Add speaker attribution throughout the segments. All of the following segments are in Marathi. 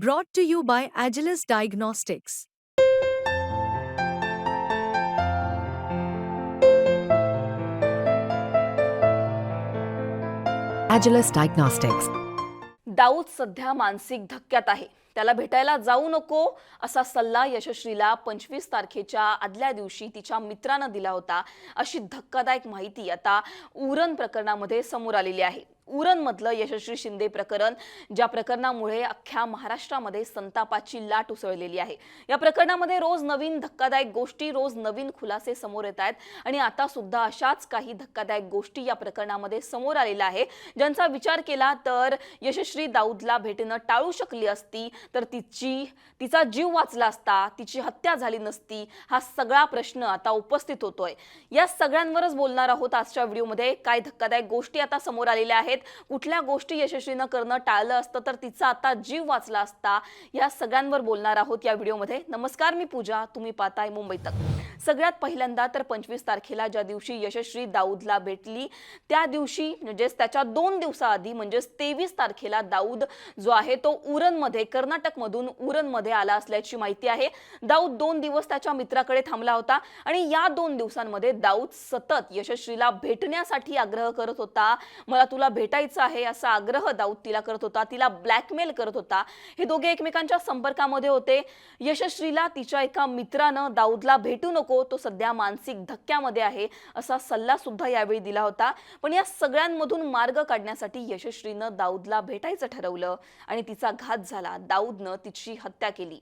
Speaker 1: Brought to you by Agilus Diagnostics.
Speaker 2: Agilus Diagnostics.
Speaker 3: Dawood सध्या मानसिक धक्क्यात आहे. त्याला भेटायला जाऊ नको असा सल्ला यशश्रीला 25 तारखेच्या आदल्या दिवशी तिच्या मित्रानं दिला होता. अशी धक्कादायक माहिती आता उरण प्रकरणामध्ये समोर आलेली आहे. उरणमधलं यशस्वी शिंदे प्रकरण, ज्या प्रकरणामुळे अख्ख्या महाराष्ट्रामध्ये संतापाची लाट उसळलेली आहे. या प्रकरणामध्ये रोज नवीन धक्कादायक गोष्टी, रोज नवीन खुलासे समोर येत आहेत आणि आता सुद्धा अशाच काही धक्कादायक गोष्टी या प्रकरणामध्ये समोर आलेल्या आहे, ज्यांचा विचार केला तर यशस्वी दाऊदला भेटणं टाळू शकली असती तर तिचा जीव वाचला असता, तिची हत्या झाली नसती. हा सगळा प्रश्न आता उपस्थित होतोय. या सगळ्यांवरच बोलणार आहोत आजच्या व्हिडिओमध्ये. काय धक्कादायक गोष्टी आता समोर आलेल्या आहेत, कुठल्या गोष्टी यशस्वीनं करणं टाळलं असतं तर तिचा आता जीव वाचला असता, या सगळ्यांवर बोलणार आहोत या व्हिडिओमध्ये. नमस्कार, मी पूजा, तुम्ही पाहताय मुंबई तक. सगळ्यात पहिल्यांदा तर 25 तारखेला ज्या दिवशी यशस्वी दाऊदला भेटली त्या दिवशी म्हणजेच त्याच्या 2 दिवसाआधी म्हणजेच 23 तारखेला दाऊद जो आहे तो उरणमध्ये, कर्नाटकमधून उरणमध्ये आला असल्याची माहिती आहे. दाऊद 2 दिवस त्याच्या मित्राकडे थांबला होता आणि या 2 दिवसांमध्ये दाऊद सतत यशस्वीला भेटण्यासाठी आग्रह करत होता. मला तुला भेटायचं आहे असा आग्रह दाऊद तिला करत होता, तिला ब्लॅकमेल करत होता. हे दोघे एकमेकांच्या संपर्कामध्ये होते. यशस्वीला तिच्या एका मित्रानं दाऊदला भेटू नको, तो सध्या मानसिक धक्क्यामध्ये आहे असा सल्ला सुद्धा यावेळी दिला होता. पण या सगळ्यांमधून मार्ग काढण्यासाठी यशस्वीनं दाऊदला भेटायचं ठरवलं आणि तिचा घात झाला. दाऊदनं तिची हत्या केली.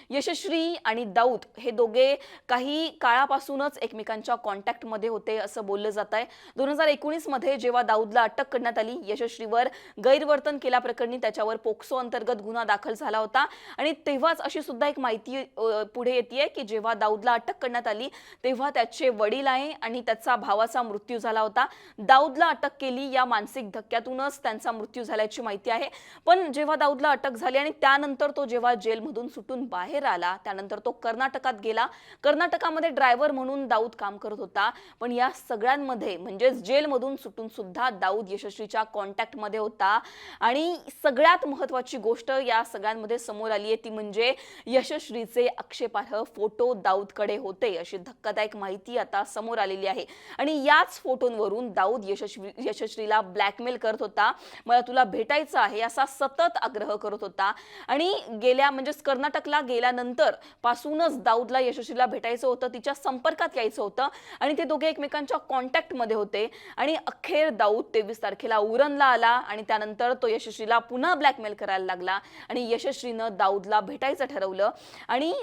Speaker 3: यशस्वी आणि दाऊद हे दोघे काही काळापासूनच एकमेकांच्या कॉन्टॅक्टमध्ये होते असं बोललं जात आहे. 2019 मध्ये जेव्हा दाऊदला अटक करण्यात आली, यशस्वीवर गैरवर्तन केल्याप्रकरणी त्याच्यावर पोक्सो अंतर्गत गुन्हा दाखल झाला होता आणि तेव्हाच अशी सुद्धा एक माहिती पुढे येते की जेव्हा दाऊदला अटक करण्यात आली तेव्हा त्याचे वडील आहे आणि त्याचा भावाचा मृत्यू झाला होता. दाऊदला अटक केली या मानसिक धक्क्यातूनच त्यांचा मृत्यू झाल्याची माहिती आहे. पण जेव्हा दाऊदला अटक झाली आणि त्यानंतर तो जेव्हा जेलमधून सुटून बाहेर आला, त्यानंतर तो कर्नाटकात गेला. कर्नाटकामध्ये ड्रायव्हर म्हणून दाऊद काम करत होता. पण या सगळ्यांमध्ये म्हणजेच जेलमधून सुटून सुद्धा दाऊद यशस्वीच्या कॉन्टॅक्टमध्ये होता. आणि सगळ्यात महत्त्वाची गोष्ट या सगळ्यांमध्ये समोर आली आहे ती म्हणजे यशस्वीचे आक्षेपार्ह फोटो दाऊदकडे होते अशी धक्कादायक माहिती आता समोर आलेली आहे. आणि याच फोटोंवरून दाऊद यशस्वीला ब्लॅकमेल करत होता. मला तुला भेटायचं आहे असा सतत आग्रह करत होता. आणि गेल्या म्हणजेच कर्नाटकला गेल्यानंतर पासूनच दाऊदला यशस्वीला भेटायचं होतं, तिच्या संपर्कात यायचं होतं आणि ते दोघे एकमेकांच्या कॉन्टॅक्टमध्ये होते. आणि अखेर दाऊद 23 तारखेला उरणला आला आणि त्यानंतर तो यशस्वीला पुन्हा ब्लॅकमेल करायला लागला आणि यशस्वीनं दाऊदला भेटायचं ठरवलं. आणि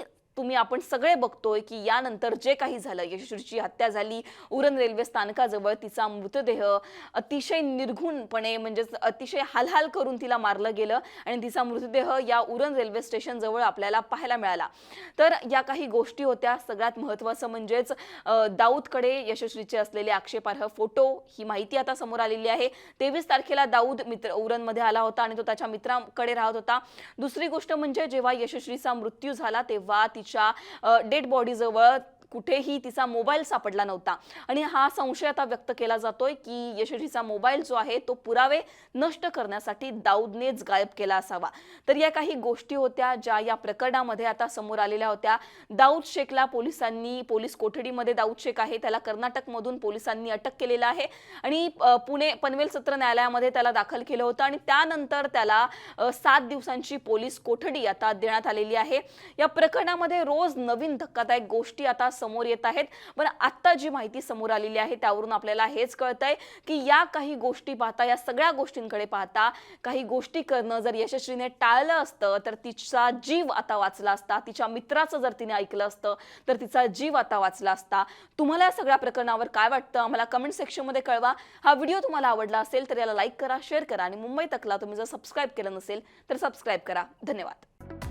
Speaker 3: आपण सगळे बघतोय की यानंतर जे काही झालं, यशस्वीची हत्या झाली. उरण रेल्वे स्थानकाजवळ तिचा मृतदेह अतिशय निर्घुणपणे म्हणजेच अतिशय हालहाल करून तिला मारलं गेलं आणि तिचा मृतदेह या उरण रेल्वे स्टेशन जवळ आपल्याला पाहायला मिळाला. तर या काही गोष्टी होत्या. सगळ्यात महत्त्वाचं म्हणजेच दाऊदकडे यशस्वीचे असलेले आक्षेपार्ह फोटो, ही माहिती आता समोर आलेली आहे. 23 तारखेला दाऊद उरणमध्ये आला होता आणि तो त्याच्या मित्राकडे राहत होता. दुसरी गोष्ट म्हणजे जेव्हा यशस्वीचा मृत्यू झाला तेव्हा तिच्या डेड बॉडी जवळ कुठेही तिचा मोबाईल सापडला नव्हता आणि हा संशय आता व्यक्त केला जातोय की यशस्वीचा मोबाईल जो आहे तो पुरावे नष्ट करण्यासाठी दाऊदनेच गायब केला असावा. तर या काही गोष्टी होत्या ज्या या प्रकरणामध्ये आता समोर आलेल्या होत्या. दाऊद शेखला पोलीस कोठडीमध्ये, दाऊद शेख आहे त्याला कर्नाटकमधून पोलिसांनी अटक केलेला आहे आणि पुणे पनवेल सत्र न्यायालयामध्ये त्याला दाखल केलं होतं आणि त्यानंतर त्याला 7 दिवसांची पोलीस कोठडी आता देण्यात आलेली आहे. या प्रकरणामध्ये रोज नवीन धक्कादायक गोष्टी आता समोर येत आहेत. पण आता जी माहिती समोर आलेली आहे त्यावरून आपल्याला हेच कळतंय की या काही गोष्टी पाहता, या सगळ्या गोष्टींकडे पाहता, काही गोष्टी करणं जर यशस्वीने टाळलं असतं तर तिचा जीव आता वाचला असता. तिच्या मित्राचं जर तिने ऐकलं असतं तर तिचा जीव आता वाचला असता. तुम्हाला या सगळ्या प्रकरणावर काय वाटतं आम्हाला कमेंट सेक्शनमध्ये कळवा. हा व्हिडिओ तुम्हाला आवडला असेल तर याला लाईक करा, शेअर करा आणि मुंबई तकला तुम्ही जर सबस्क्राईब केलं नसेल तर सबस्क्राईब करा. धन्यवाद.